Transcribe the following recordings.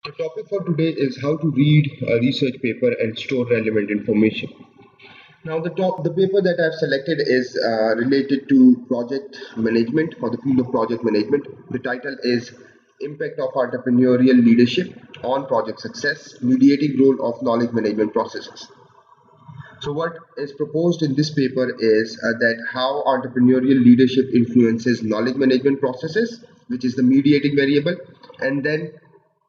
The topic for today is how to read a research paper and store relevant information. Now, the paper that I've selected is related to project management or the field of project management. The title is Impact of Entrepreneurial Leadership on Project Success, Mediating Role of Knowledge Management Processes. So, what is proposed in this paper is that how entrepreneurial leadership influences knowledge management processes, which is the mediating variable, and then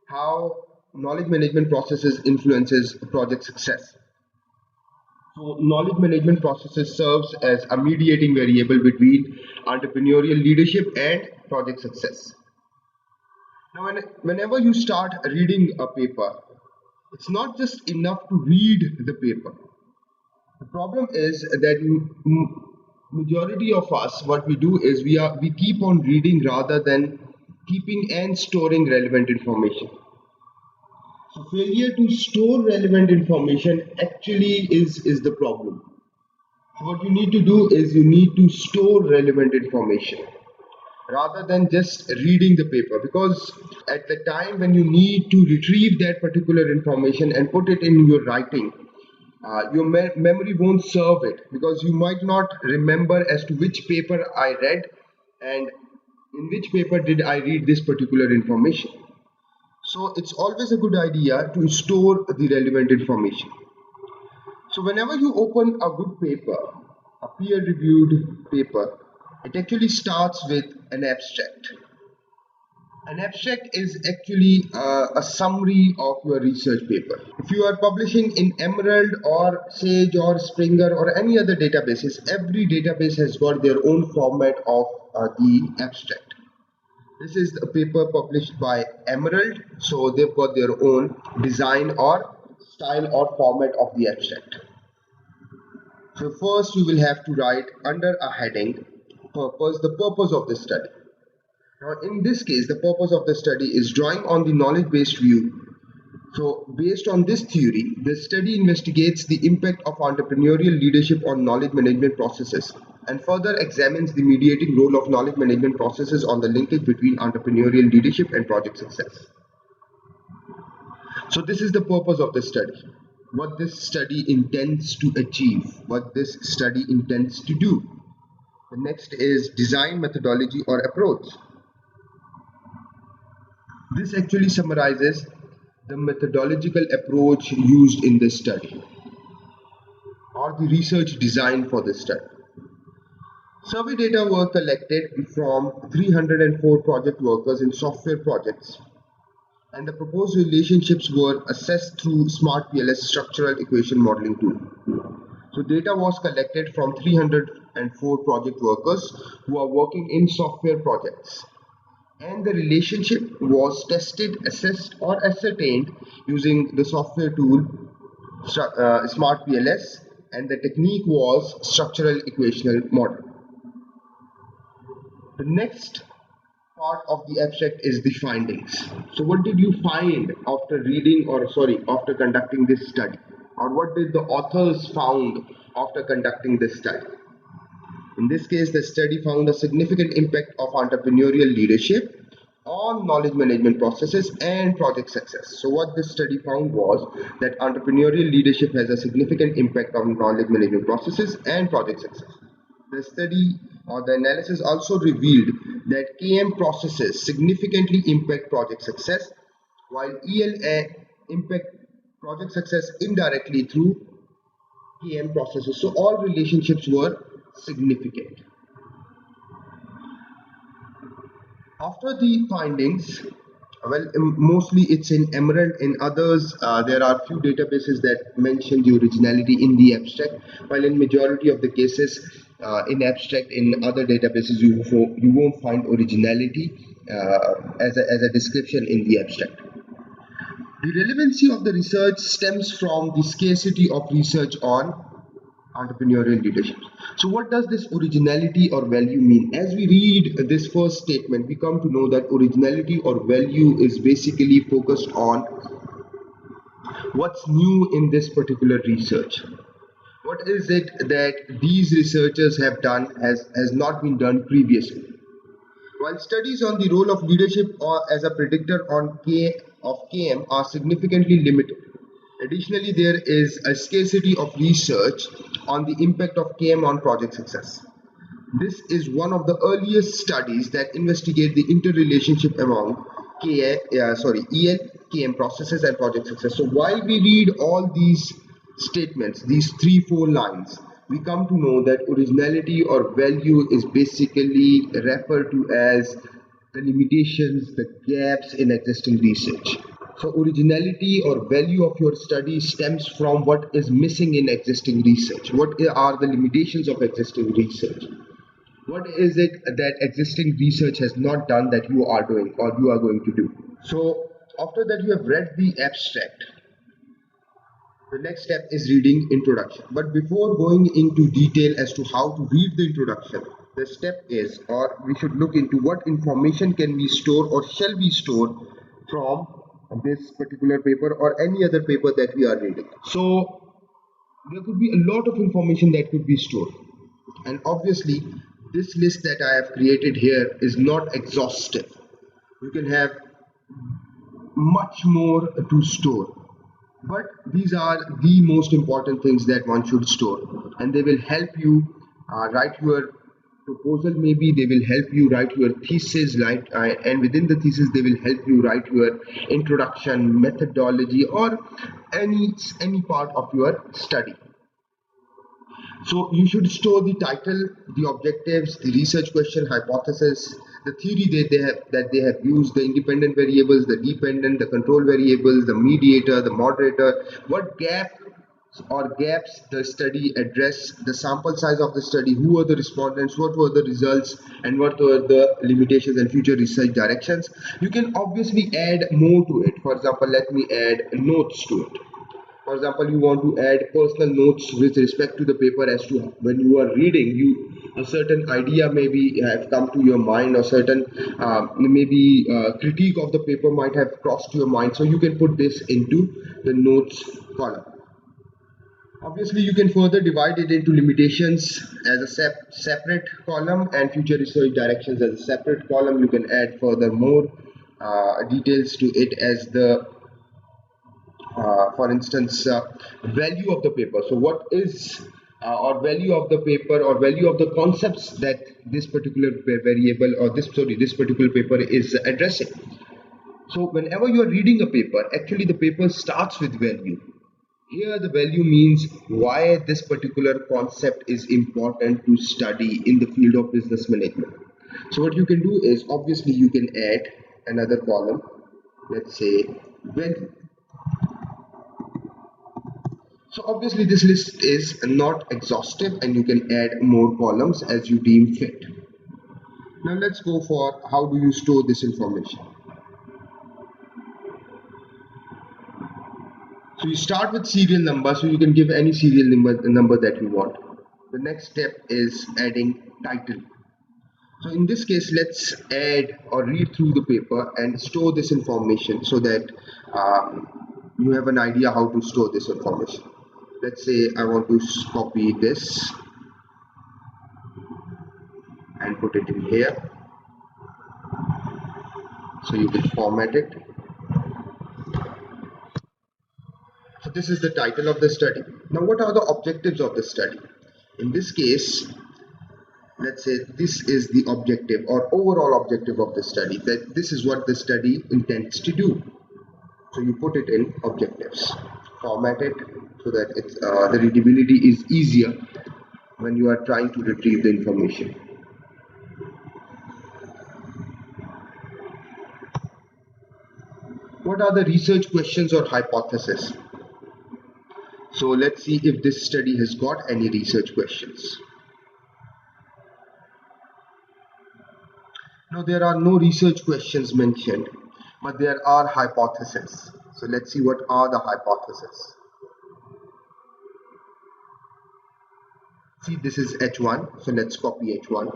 how knowledge management processes influences project success. So, knowledge management processes serves as a mediating variable between entrepreneurial leadership and project success. Now, whenever you start reading a paper, it's not just enough to read the paper. The problem is that majority of us, what we do is we keep on reading rather than keeping and storing relevant information. So failure to store relevant information actually is the problem. So what you need to do is you need to store relevant information rather than just reading the paper, because at the time when you need to retrieve that particular information and put it in your writing, your memory won't serve it, because you might not remember as to which paper I read and in which paper did I read this particular information. So it's always a good idea to store the relevant information. So whenever you open a good paper, a peer-reviewed paper, it actually starts with an abstract. An abstract is actually a summary of your research paper. If you are publishing in Emerald or Sage or Springer or any other databases, every database has got their own format of the abstract. This is a paper published by Emerald, so they've got their own design or style or format of the abstract. So first you will have to write under a heading the purpose of the study. Now in this case, the purpose of the study is drawing on the knowledge-based view. So based on this theory, the study investigates the impact of entrepreneurial leadership on knowledge management processes and further examines the mediating role of knowledge management processes on the linkage between entrepreneurial leadership and project success. So this is the purpose of the study. What this study intends to achieve, what this study intends to do. The next is design methodology or approach. This actually summarizes the methodological approach used in this study or the research design for this study. Survey data were collected from 304 project workers in software projects, and the proposed relationships were assessed through Smart PLS structural equation modeling tool. So data was collected from 304 project workers who are working in software projects, and the relationship was tested, assessed or ascertained using the software tool Smart PLS, and the technique was structural equational model. The next part of the abstract is the findings. So what did you find after after conducting this study, or what did the authors found after conducting this study? In this case, the study found a significant impact of entrepreneurial leadership on knowledge management processes and project success. So what this study found was that entrepreneurial leadership has a significant impact on knowledge management processes and project success. The study or the analysis also revealed that KM processes significantly impact project success, while ELA impact project success indirectly through KM processes. So all relationships were significant. After the findings, well, mostly it's in Emerald. In others, there are few databases that mention the originality in the abstract, while in majority of the cases, in abstract, in other databases, you won't find originality as a description in the abstract. The relevancy of the research stems from the scarcity of research on entrepreneurial leadership. So what does this originality or value mean? As we read this first statement, we come to know that originality or value is basically focused on what's new in this particular research. What is it that these researchers have done has not been done previously? While studies on the role of leadership or as a predictor on of KM are significantly limited. Additionally, there is a scarcity of research on the impact of KM on project success. This is one of the earliest studies that investigate the interrelationship among EL, KM processes and project success. So while we read all these statements, these 3-4 lines, we come to know that originality or value is basically referred to as the limitations, the gaps in existing research. So originality or value of your study stems from what is missing in existing research. What are the limitations of existing research? What is it that existing research has not done that you are doing or you are going to do? So after that you have read the abstract, the next step is reading introduction. But before going into detail as to how to read the introduction, the step is, or we should look into what information can we store or shall we store from this particular paper or any other paper that we are reading. So there could be a lot of information that could be stored, and obviously this list that I have created here is not exhaustive. You can have much more to store, but these are the most important things that one should store, and they will help you write your proposal. Maybe they will help you write your thesis, right? And within the thesis they will help you write your introduction, methodology, or any part of your study. So you should store the title, the objectives, the research question, hypothesis, the theory that they have used, the independent variables, the dependent, the control variables, the mediator, the moderator, what gaps the study address, the sample size of the study, who were the respondents, what were the results, and what were the limitations and future research directions. You can obviously add more to it. For example, let me add notes to it. For example, you want to add personal notes with respect to the paper, as to when you are reading, a certain idea maybe have come to your mind, or certain critique of the paper might have crossed your mind. So you can put this into the notes column. Obviously, you can further divide it into limitations as a separate column and future research directions as a separate column. You can add further more details to it, as the for instance, value of the paper. So what is or value of the paper, or value of the concepts that this particular variable, or this particular paper is addressing. So whenever you are reading a paper, actually the paper starts with value. Here the value means why this particular concept is important to study in the field of business management. So what you can do is, obviously you can add another column, let's say value. So obviously this list is not exhaustive, and you can add more columns as you deem fit. Now let's go for how do you store this information. So you start with serial number, so you can give any serial number that you want. The next step is adding title. So in this case, let's add or read through the paper and store this information, so that you have an idea how to store this information. Let's say I want to copy this and put it in here. So you can format it. So this is the title of the study. Now what are the objectives of the study? In this case, let's say this is the objective or overall objective of the study, that this is what the study intends to do. So you put it in objectives, format it so that the readability is easier when you are trying to retrieve the information. What are the research questions or hypotheses? So let's see if this study has got any research questions. Now there are no research questions mentioned, but there are hypotheses. So let's see what are the hypotheses. See, this is H1, so let's copy H1.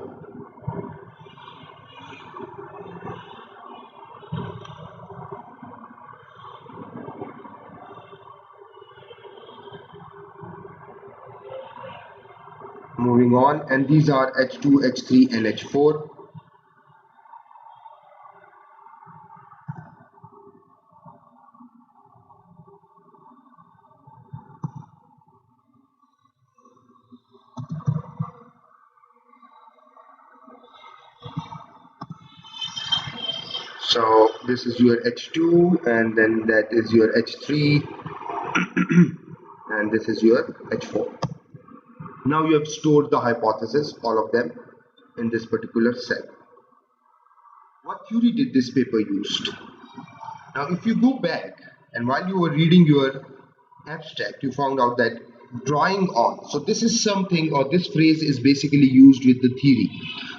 Moving on, and these are H2, H3 and H4. So this is your H2, and then that is your H3, and this is your H4. Now you have stored the hypothesis, all of them, in this particular cell. What theory did this paper use? Now if you go back and while you were reading your abstract, you found out that drawing on. So this is something, or this phrase is basically used with the theory.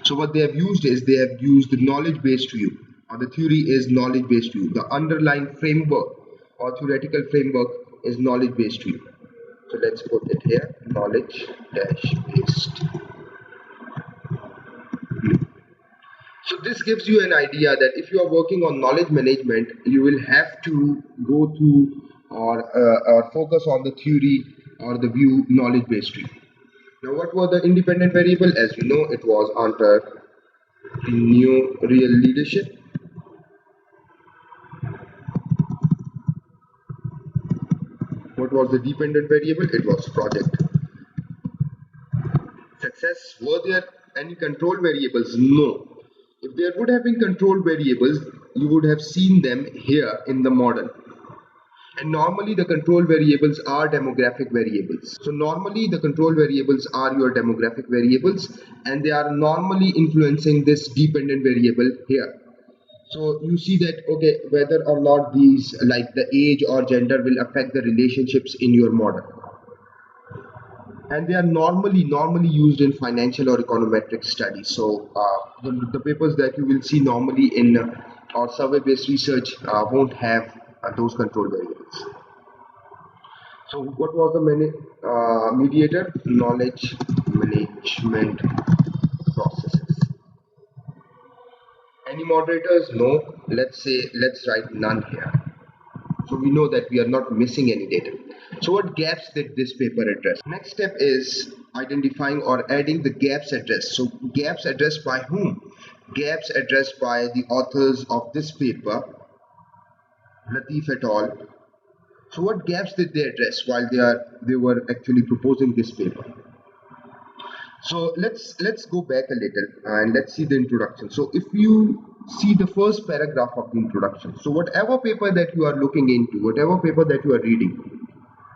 So what they have used is they have used the knowledge-based view, or the theory is knowledge-based view. The underlying framework or theoretical framework is knowledge-based view. So let's put it here, knowledge-based. So this gives you an idea that if you are working on knowledge management, you will have to go through or focus on the theory or the view knowledge-based view. Now, what was the independent variable? As we know, it was entrepreneurial leadership. What was the dependent variable? It was project success. Were there any control variables? No. If there would have been control variables, you would have seen them here in the model. And normally the control variables are demographic variables. So normally the control variables are your demographic variables, and they are normally influencing this dependent variable here. So you see that, okay, whether or not these like the age or gender will affect the relationships in your model. And they are normally used in financial or econometric studies. So the papers that you will see normally in or survey-based research won't have those control variables. So what was the mediator? Knowledge management processes. Any moderators? No. Let's write none here. So we know that we are not missing any data. So what gaps did this paper address? Next step is identifying or adding the gaps addressed. So gaps addressed by whom? Gaps addressed by the authors of this paper, Latif et al. So what gaps did they address while they were actually proposing this paper? So let's go back a little and let's see the introduction. So if you see the first paragraph of the introduction, so whatever paper that you are looking into, whatever paper that you are reading,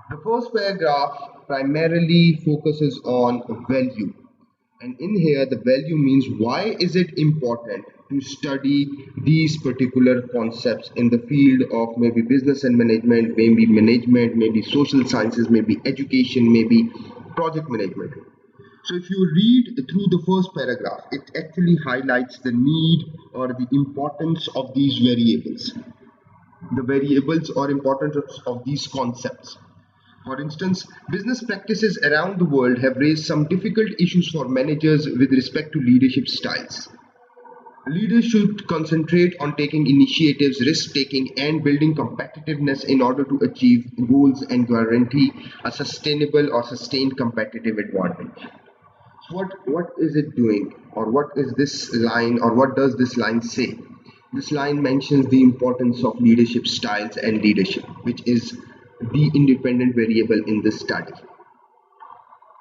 the first paragraph primarily focuses on value. And in here, the value means why is it important to study these particular concepts in the field of maybe business and management, maybe social sciences, maybe education, maybe project management. So if you read through the first paragraph, it actually highlights the need or the importance of these variables, the variables or importance of these concepts. For instance, business practices around the world have raised some difficult issues for managers with respect to leadership styles. Leaders should concentrate on taking initiatives, risk-taking, and building competitiveness in order to achieve goals and guarantee a sustainable or sustained competitive advantage. So what is it doing, or what is this line, or what does this line say? This line mentions the importance of leadership styles and leadership, which is the independent variable in this study.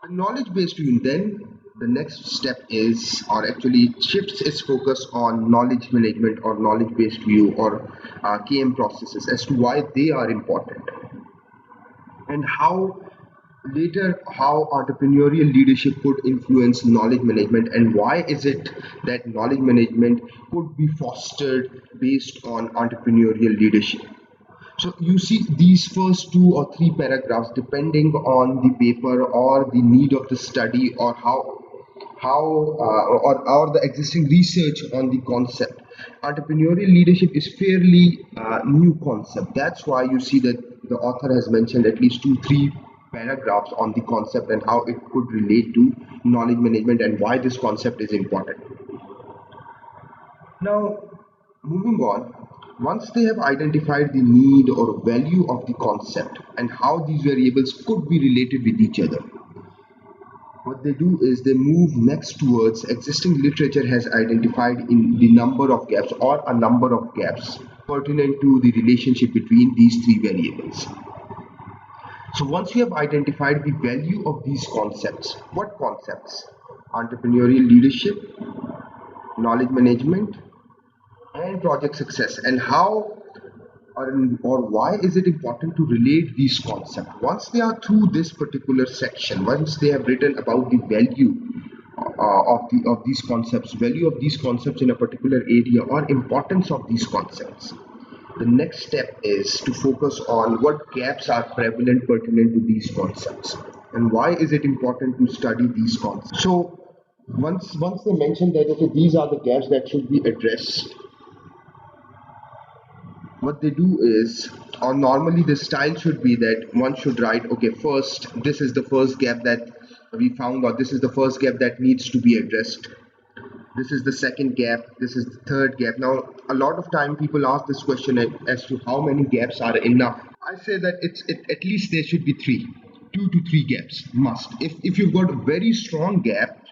The knowledge-based view, then the next step is, or actually shifts its focus on knowledge management or knowledge-based view or KM processes as to why they are important and how entrepreneurial leadership could influence knowledge management, and why is it that knowledge management could be fostered based on entrepreneurial leadership. So you see these first 2 or 3 paragraphs, depending on the paper or the need of the study or or the existing research on the concept. Entrepreneurial leadership is fairly new concept. That's why you see that the author has mentioned at least 2-3 paragraphs on the concept and how it could relate to knowledge management and why this concept is important. Now, moving on, once they have identified the need or value of the concept and how these variables could be related with each other, what they do is they move next towards existing literature has identified in the number of gaps or a number of gaps pertinent to the relationship between these 3 variables. So once you have identified the value of these concepts, what concepts? Entrepreneurial leadership, knowledge management, and project success, and how or why is it important to relate these concepts. Once they are through this particular section, once they have written about the value of these concepts, value of these concepts in a particular area, or importance of these concepts, the next step is to focus on what gaps are prevalent pertinent to these concepts, and why is it important to study these concepts. So once they mention that, okay, these are the gaps that should be addressed, what they do is, or normally the style should be that one should write, okay, first, this is the first gap that we found, or this is the first gap that needs to be addressed, this is the second gap, this is the third gap. Now a lot of time people ask this question as to how many gaps are enough. I say that at least there should be 2 to 3 gaps must. If you've got a very strong gap,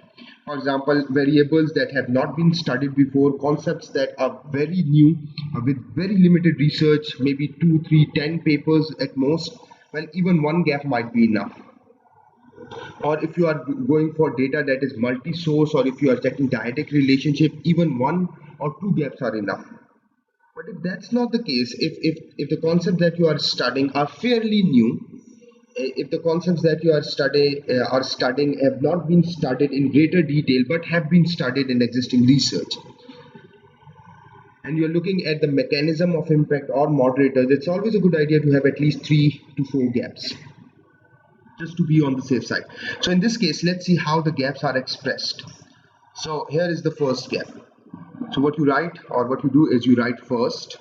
for example, variables that have not been studied before, concepts that are very new, with very limited research, maybe 2, 3, 10 papers at most, well, even one gap might be enough. Or if you are going for data that is multi-source, or if you are checking dyadic relationship, even 1 or 2 gaps are enough. But if that's not the case, if the concepts that you are studying are fairly new, if the concepts that you are studying have not been studied in greater detail but have been studied in existing research, and you're looking at the mechanism of impact or moderators, it's always a good idea to have at least 3 to 4 gaps, just to be on the safe side. So in this case, let's see how the gaps are expressed. So here is the first gap. So what you write, or what you do, is you write first,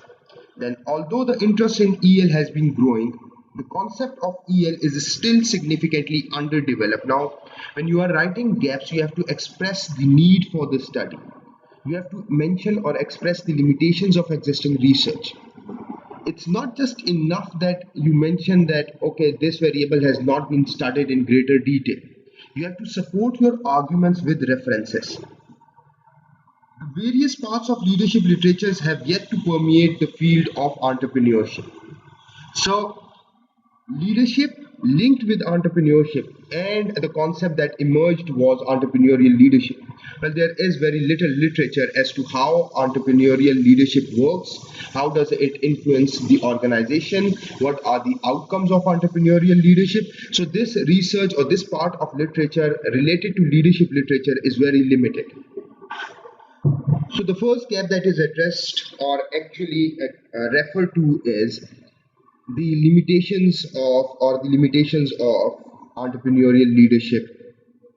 then although the interest in EL has been growing, the concept of EL is still significantly underdeveloped. Now, when you are writing gaps, you have to express the need for the study. You have to mention or express the limitations of existing research. It's not just enough that you mention that, okay, this variable has not been studied in greater detail. You have to support your arguments with references. The various parts of leadership literatures have yet to permeate the field of entrepreneurship. So, leadership linked with entrepreneurship, and the concept that emerged was entrepreneurial leadership. Well, there is very little literature as to how entrepreneurial leadership works, how does it influence the organization, what are the outcomes of entrepreneurial leadership. So this research, or this part of literature related to leadership literature, is very limited. So the first gap that is addressed, or actually referred to, is the limitations of entrepreneurial leadership.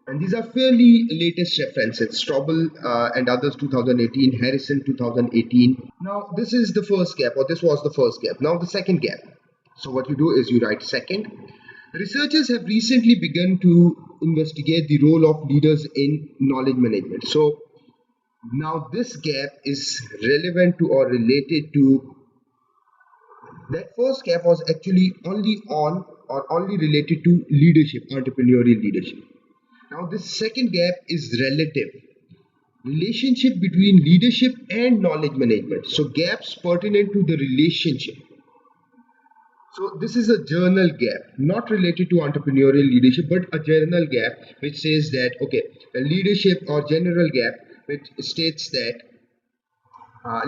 And these are fairly latest references: Strobel and others 2018, Harrison 2018. Now this is the first gap, or this was the first gap. Now the second gap. So what you do is you write second. Researchers have recently begun to investigate the role of leaders in knowledge management. So now this gap is relevant to, or related to, that first gap was actually only related to leadership, entrepreneurial leadership. Now this second gap is relative, relationship between leadership and knowledge management. So gaps pertinent to the relationship. So this is a journal gap, not related to entrepreneurial leadership, but a journal gap which says that, okay, a leadership or general gap which states that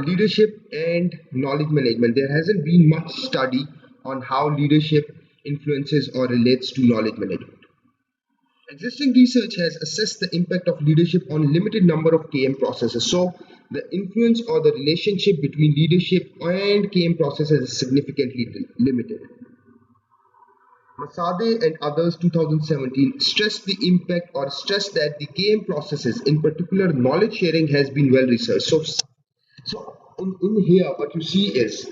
leadership and knowledge management, there hasn't been much study on how leadership influences or relates to knowledge management. Existing research has assessed the impact of leadership on limited number of KM processes. So the influence or the relationship between leadership and KM processes is significantly limited. Masade and others 2017 stressed the impact, or stressed that the KM processes, in particular knowledge sharing, has been well researched. So in here, what you see is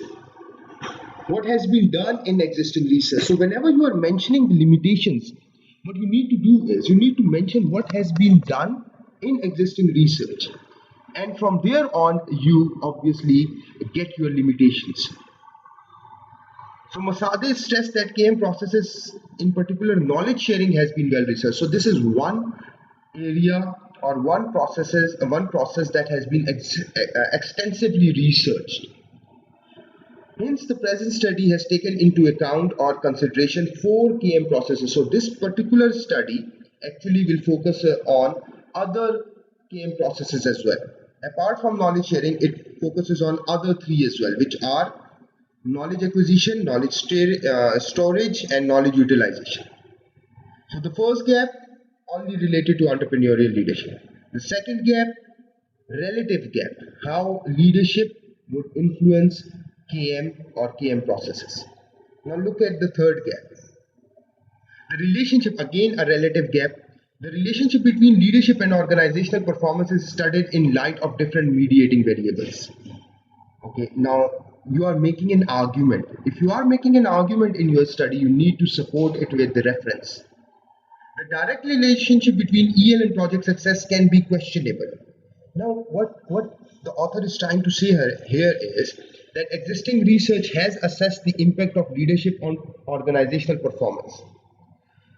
what has been done in existing research. So whenever you are mentioning the limitations, what you need to do is you need to mention what has been done in existing research, and from there on you obviously get your limitations. So Masade stressed that KM processes, in particular knowledge sharing, has been well researched. So this is one area, or one process that has been extensively researched. Hence, the present study has taken into account or consideration 4 KM processes. So this particular study actually will focus on other KM processes as well. Apart from knowledge sharing, it focuses on other three as well, which are knowledge acquisition, knowledge storage, and knowledge utilization. So the first gap only related to entrepreneurial leadership. The second gap, relative gap, how leadership would influence KM or KM processes. Now look at the third gap. The relationship, again a relative gap. The relationship between leadership and organizational performance is studied in light of different mediating variables. Okay, now you are making an argument. If you are making an argument in your study, you need to support it with the reference. The direct relationship between EL and project success can be questionable. Now, what the author is trying to say here is that existing research has assessed the impact of leadership on organizational performance.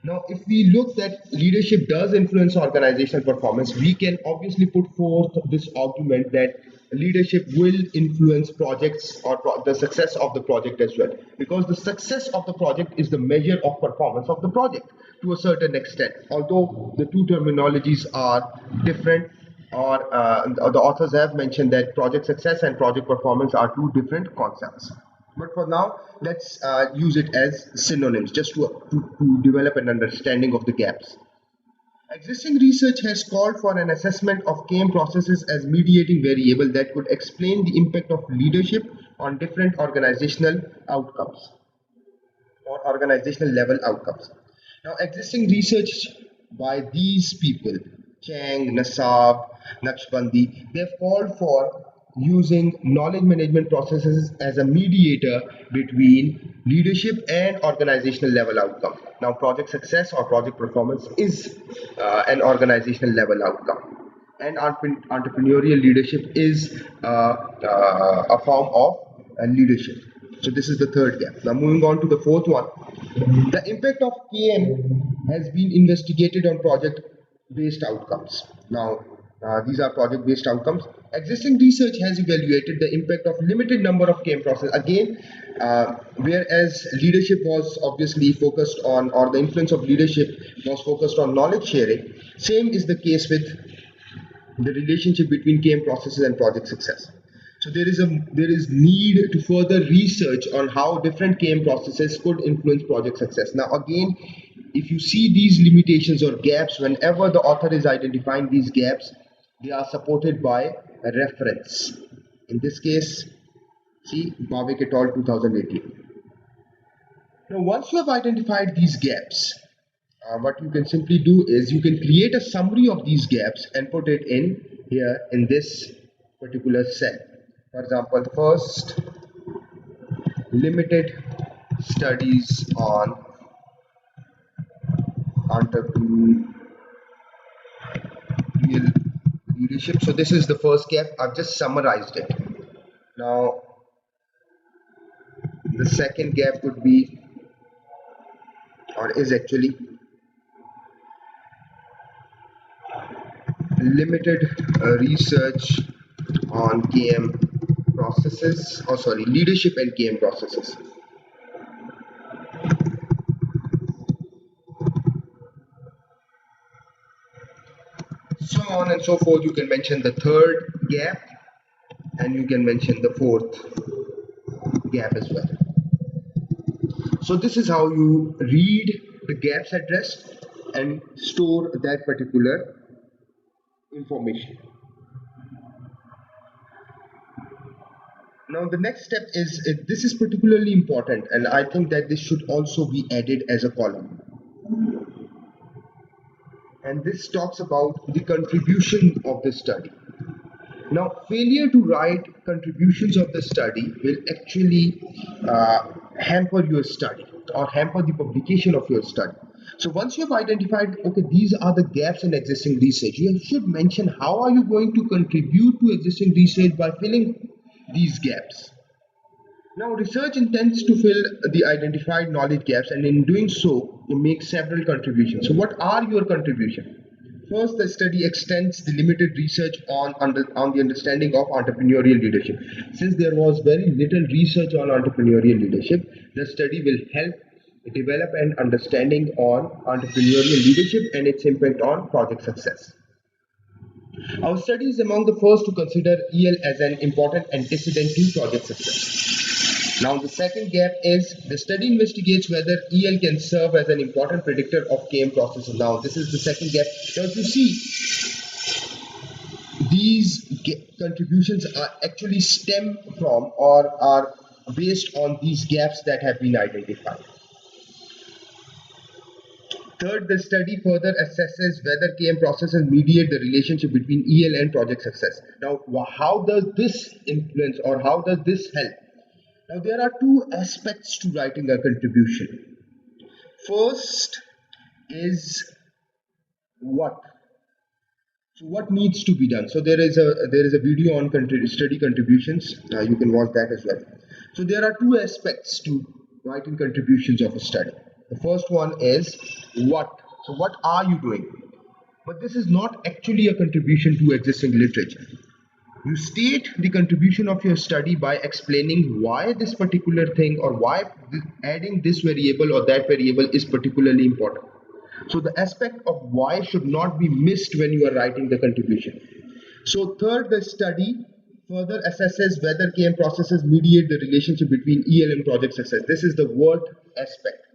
Now, if we look that leadership does influence organizational performance, we can obviously put forth this argument that leadership will influence projects or the success of the project as well. Because the success of the project is the measure of performance of the project to a certain extent. Although the two terminologies are different, or the authors have mentioned that project success and project performance are two different concepts. But for now, let's use it as synonyms just to develop an understanding of the gaps. Existing research has called for an assessment of KM processes as mediating variable that could explain the impact of leadership on different organizational outcomes or organizational level outcomes. Now, existing research by these people, Chang, Nassab, Naqshbandi, they've called for using knowledge management processes as a mediator between leadership and organizational level outcome. Now, project success or project performance is an organizational level outcome, and entrepreneurial leadership is a form of leadership. So this is the third gap. Now moving on to the fourth one. The impact of KM has been investigated on project-based outcomes. Now these are project-based outcomes. Existing research has evaluated the impact of limited number of KM processes. Again, whereas leadership was obviously focused on, or the influence of leadership was focused on knowledge sharing, same is the case with the relationship between KM processes and project success. So there is need to further research on how different KM processes could influence project success. Now again, if you see these limitations or gaps, whenever the author is identifying these gaps, they are supported by a reference. In this case, see Bhavik et al. 2018. Now once you have identified these gaps, what you can simply do is you can create a summary of these gaps and put it in here in this particular cell. For example, first, limited studies on entrepreneurial leadership. So this is the first gap. I've just summarized it. Now the second gap would be, or is actually, limited research on KM processes, or sorry, leadership and KM processes. So on and so forth. You can mention the third gap and you can mention the fourth gap as well. So this is how you read the gaps addressed and store that particular information. Now the next step is, this is particularly important, and I think that this should also be added as a column. And this talks about the contribution of the study. Now failure to write contributions of the study will actually hamper your study or hamper the publication of your study. So once you have identified, okay, these are the gaps in existing research, you should mention how are you going to contribute to existing research by filling these gaps. Now research intends to fill the identified knowledge gaps, and in doing so you make several contributions. So what are your contributions? First, the study extends the limited research on the understanding of entrepreneurial leadership. Since there was very little research on entrepreneurial leadership, the study will help develop an understanding on entrepreneurial leadership and its impact on project success. Our study is among the first to consider EL as an important antecedent to project success. Now, the second gap is the study investigates whether EL can serve as an important predictor of KM processes. Now, this is the second gap. Now, if you see, these contributions are actually stem from or are based on these gaps that have been identified. Third, the study further assesses whether KM processes mediate the relationship between EL and project success. Now, how does this influence or how does this help? Now, there are two aspects to writing a contribution. First is what. So, what needs to be done? So, there is a video on study contributions. You can watch that as well. So, there are two aspects to writing contributions of a study. The first one is what. So, what are you doing? But this is not actually a contribution to existing literature. You state the contribution of your study by explaining why this particular thing or why adding this variable or that variable is particularly important. So the aspect of why should not be missed when you are writing the contribution. So third, the study further assesses whether KM processes mediate the relationship between EL and project success. This is the word aspect.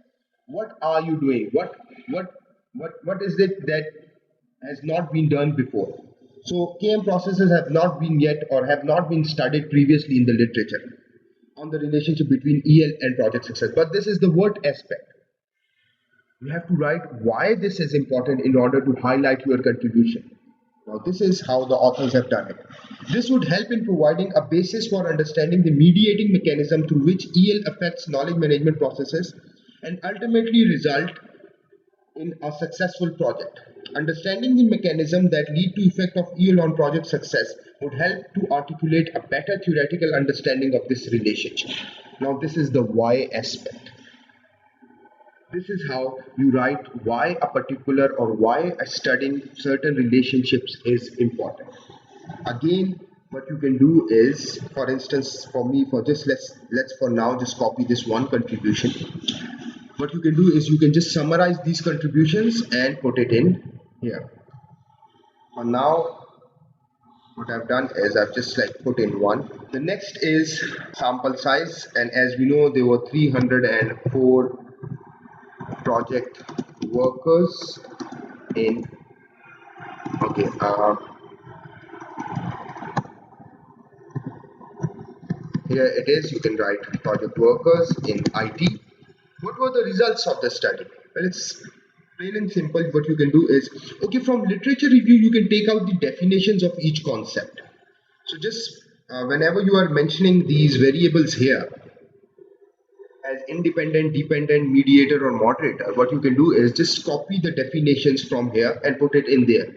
What are you doing? What is it that has not been done before? So KM processes have not been yet or have not been studied previously in the literature on the relationship between EL and project success. But this is the word aspect. You have to write why this is important in order to highlight your contribution. Now, this is how the authors have done it. This would help in providing a basis for understanding the mediating mechanism through which EL affects knowledge management processes and ultimately result in a successful project. Understanding the mechanism that lead to effect of EL on project success would help to articulate a better theoretical understanding of this relationship. Now, this is the why aspect. This is how you write why a particular or why studying certain relationships is important. Again, what you can do is, for instance, for me, for just let's for now just copy this one contribution. What you can do is you can just summarize these contributions and put it in here. For now, what I've done is I've just put in one. The next is sample size, and as we know, there were 304 project workers in here it is. You can write project workers in IT. What were the results of the study? Well, it's plain and simple. What you can do is, okay, from literature review you can take out the definitions of each concept. So just whenever you are mentioning these variables here as independent, dependent, mediator or moderator, what you can do is just copy the definitions from here and put it in there.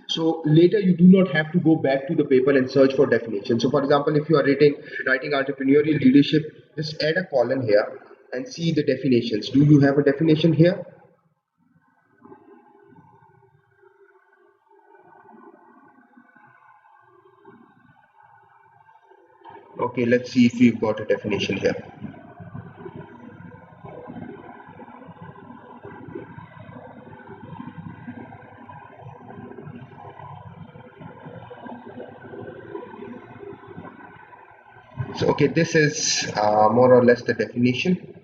So later you do not have to go back to the paper and search for definitions. So for example, if you are writing entrepreneurial leadership, just add a column here and see the definitions. Do you have a definition here? Okay, let's see if we've got a definition here. So, okay, this is more or less the definition.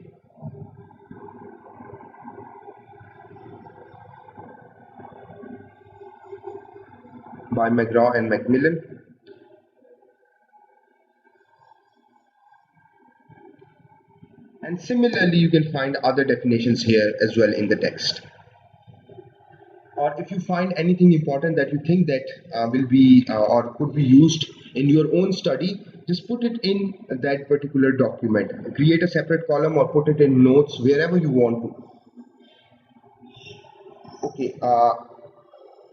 By McGraw and Macmillan. And similarly, you can find other definitions here as well in the text. Or if you find anything important that you think that will be or could be used in your own study, just put it in that particular document. Create a separate column or put it in notes wherever you want to. Okay,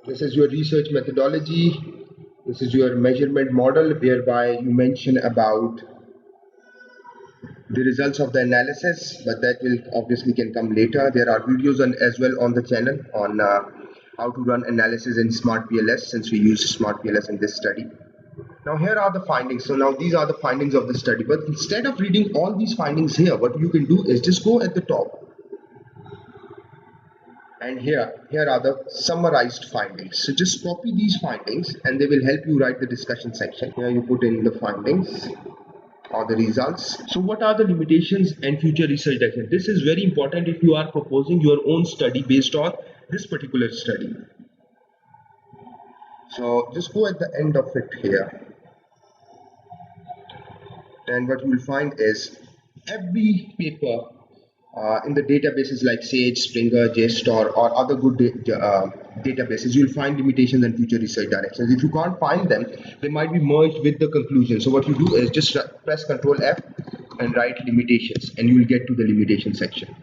this is your research methodology. This is your measurement model whereby you mention about the results of the analysis, but that will obviously can come later. There are videos as well on the channel on how to run analysis in Smart PLS, since we use Smart PLS in this study. Now here are the findings. So now these are the findings of the study, but instead of reading all these findings here, what you can do is just go at the top And here are the summarized findings. So just copy these findings and they will help you write the discussion section. Here you put in the findings or the results. So what are the limitations and future research direction? This is very important if you are proposing your own study based on this particular study. So just go at the end of it here, and what you will find is every paper in the databases like Sage, Springer, JSTOR, or other good databases, you'll find limitations and future research directions. If you can't find them, they might be merged with the conclusion. So what you do is just press Ctrl F and write limitations, and you will get to the limitation section.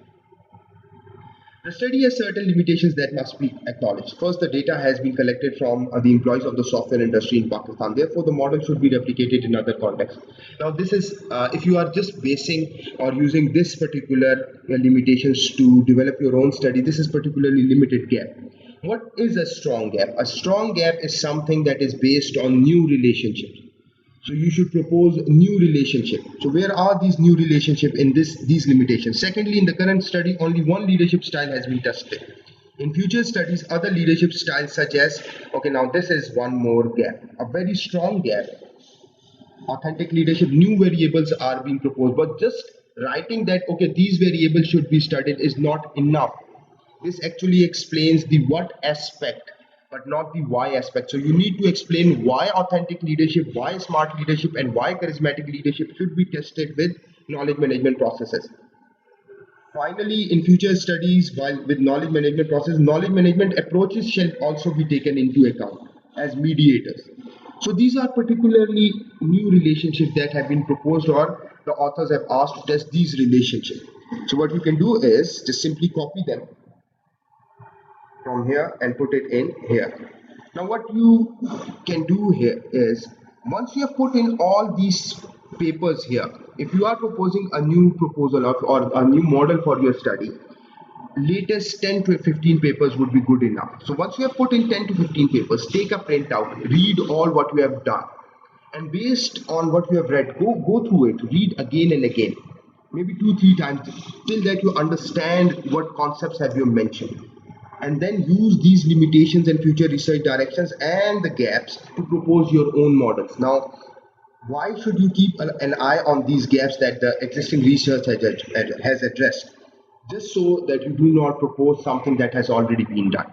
The study has certain limitations that must be acknowledged. First, the data has been collected from the employees of the software industry in Pakistan. Therefore, the model should be replicated in other contexts. Now, this is if you are just basing or using this particular limitations to develop your own study, this is particularly limited gap. What is a strong gap? A strong gap is something that is based on new relationships. So you should propose new relationship. So where are these new relationship in these limitations? Secondly, in the current study, only one leadership style has been tested. In future studies, other leadership styles such as, okay, now this is one more gap, a very strong gap. Authentic leadership, new variables are being proposed, but just writing that, okay, these variables should be studied is not enough. This actually explains the what aspect but not the why aspect. So you need to explain why authentic leadership, why smart leadership, and why charismatic leadership should be tested with knowledge management processes. Finally, in future studies, while with knowledge management process, knowledge management approaches shall also be taken into account as mediators. So these are particularly new relationships that have been proposed or the authors have asked to test these relationships. So what you can do is just simply copy them from here and put it in here. Now what you can do here is, once you have put in all these papers here, if you are proposing a new proposal or a new model for your study, latest 10 to 15 papers would be good enough. So once you have put in 10 to 15 papers, take a printout, read all what you have done, and based on what you have read, go through it, read again and again, maybe 2-3 times, till that you understand what concepts have you mentioned, and then use these limitations and future research directions and the gaps to propose your own models. Now, why should you keep an eye on these gaps that the existing research has addressed? Just so that you do not propose something that has already been done.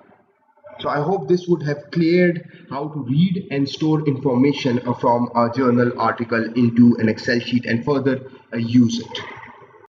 So I hope this would have cleared how to read and store information from a journal article into an Excel sheet and further use it.